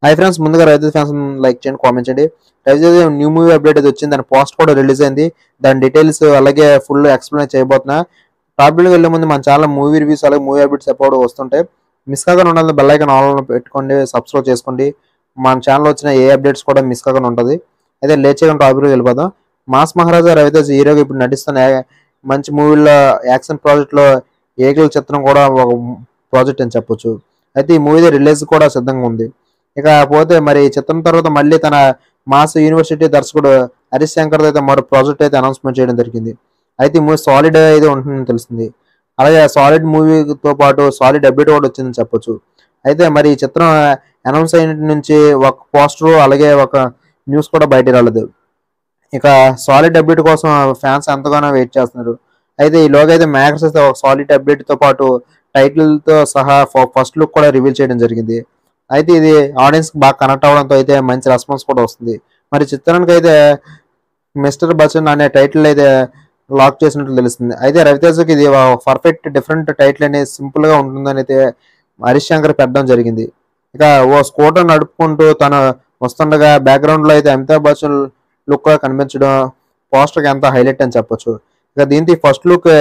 Hi friends, ముందుగా Raviteja fans like చేయండి, comment చేయండి. రవితేజ న్యూ మూవీ అప్డేట్ అయితే వచ్చింది. దాని పోస్ట్ కూడా రిలీజ్ అయింది. దాని డీటెయిల్స్ అలాగే ఫుల్ ఎక్స్ప్లెయిన్ చేయబోతున్నా. టాపిక్ వెళ్ళే ముందు మన ఛానల్ మూవీ రివ్యూస్ అలాగే మూవీ అప్డేట్స్ ఎప్పుడు వస్తుంటాయి. మిస్ కాకుండా ఉండాలని బెల్ ఐకాన్ ఆన్లో పెట్టుకోండి, సబ్స్క్రైబ్ చేసుకోండి. మన ఛానల్ వచ్చిన ఏ అప్డేట్స్ కూడా మిస్ కాకుండా ఉంటుంది. అయితే లేట్ చేయకుండా టాపిక్ వెళ్ళిపోదాం. మాస్ మహారాజా రవితేజ హీరోగా ఇప్పుడు నటిస్తున్న మంచి మూవీలో యాక్షన్ ప్రాజెక్ట్లో ఏకల చిత్రం కూడా ఒక ప్రాజెక్ట్ అని చెప్పొచ్చు. అయితే ఈ మూవీ రిలీజ్ కూడా సిద్ధంగా ఉంది. ఇకపోతే మరి ఈ చిత్రం తర్వాత మళ్ళీ తన మాస్ యూనివర్సిటీ దర్శకుడు హరీష్ శంకర్ అయితే మరో ప్రాజెక్ట్ అయితే అనౌన్స్మెంట్ చేయడం జరిగింది. అయితే ఈ మూవీ సాలిడ్ అయితే ఉంటుందని తెలిసింది. అలాగే సాలిడ్ మూవీతో పాటు సాలిడ్ అప్డేట్ కూడా వచ్చిందని చెప్పొచ్చు. అయితే మరి ఈ చిత్రం అనౌన్స్ అయిన నుంచి ఒక పోస్టర్ అలాగే ఒక న్యూస్ కూడా బయట రాలేదు. ఇక సాలిడ్ అప్డేట్ కోసం ఫ్యాన్స్ ఎంతగానో వెయిట్ చేస్తున్నారు. అయితే ఈలోగా అయితే మేకర్స్ అయితే ఒక సాలిడ్ అప్డేట్ తో పాటు టైటిల్ తో సహా ఫస్ట్ లుక్ కూడా రివీల్ చేయడం జరిగింది. అయితే ఇది ఆడియన్స్ బాగా కనెక్ట్ అవడంతో అయితే మంచి రెస్పాన్స్ కూడా వస్తుంది. మరి చిత్రానికి అయితే మిస్టర్ బచ్చన్ అనే టైటిల్ అయితే లాక్ చేసినట్లు తెలుస్తుంది. అయితే రవితేజకి ఇది పర్ఫెక్ట్ డిఫరెంట్ టైటిల్ అనేది సింపుల్ గా ఉంటుందని అయితే హరీష్ శంకర్ పెట్టడం జరిగింది. ఇక ఓ స్కూటర్ నడుపుకుంటూ తను వస్తుండగా బ్యాక్గ్రౌండ్ లో అయితే అమితాబ్ బచ్చన్ లుక్ గా కనిపించడం పోస్టర్ కి ఎంత హైలైట్ అని చెప్పొచ్చు. ఇక దీంతో ఫస్ట్ లుక్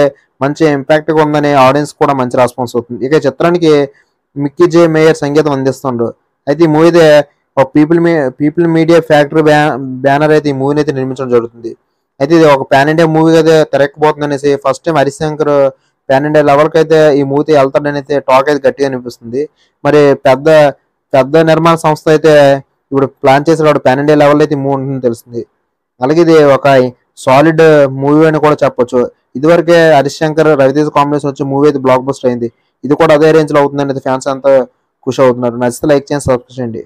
మంచి ఇంపాక్ట్ గా ఉందని ఆడియన్స్ కూడా మంచి రెస్పాన్స్ అవుతుంది. ఇక చిత్రానికి మిక్కీ జే మేయర్ సంగీతం అందిస్తుండ్రు. అయితే ఈ మూవీ ఒక పీపుల్ మీడియా ఫ్యాక్టరీ బ్యానర్ అయితే ఈ మూవీని అయితే నిర్మించడం జరుగుతుంది. అయితే ఇది ఒక పాన్ ఇండియా మూవీ అయితే తెరకపోతుంది అనేసి first time Harish Shankar pan India లెవెల్కి అయితే ఈ మూవీ వెళ్తాడని అయితే టాక్ అయితే గట్టిగా అనిపిస్తుంది. మరి పెద్ద పెద్ద నిర్మాణ సంస్థ అయితే ఇప్పుడు ప్లాన్ చేసేవాడు పాన్ ఇండియా లెవెల్ అయితే ఈ మూవీ ఉంటుందని తెలిసింది. అలాగే ఇది ఒక సాలిడ్ మూవీ అని కూడా చెప్పొచ్చు. ఇదివరకే హరీష్ శంకర్ రవితేజ కాంబినేషన్ వచ్చి మూవీ అయితే బ్లాక్ బస్టర్ అయింది. ఇది కూడా అదే రేంజ్ లో అవుతుందని ఫ్యాన్స్ అంతా ఖుషి అవుతున్నారు. నచ్చితే లైక్ చేయండి, సబ్స్క్రైబ్ చేయండి.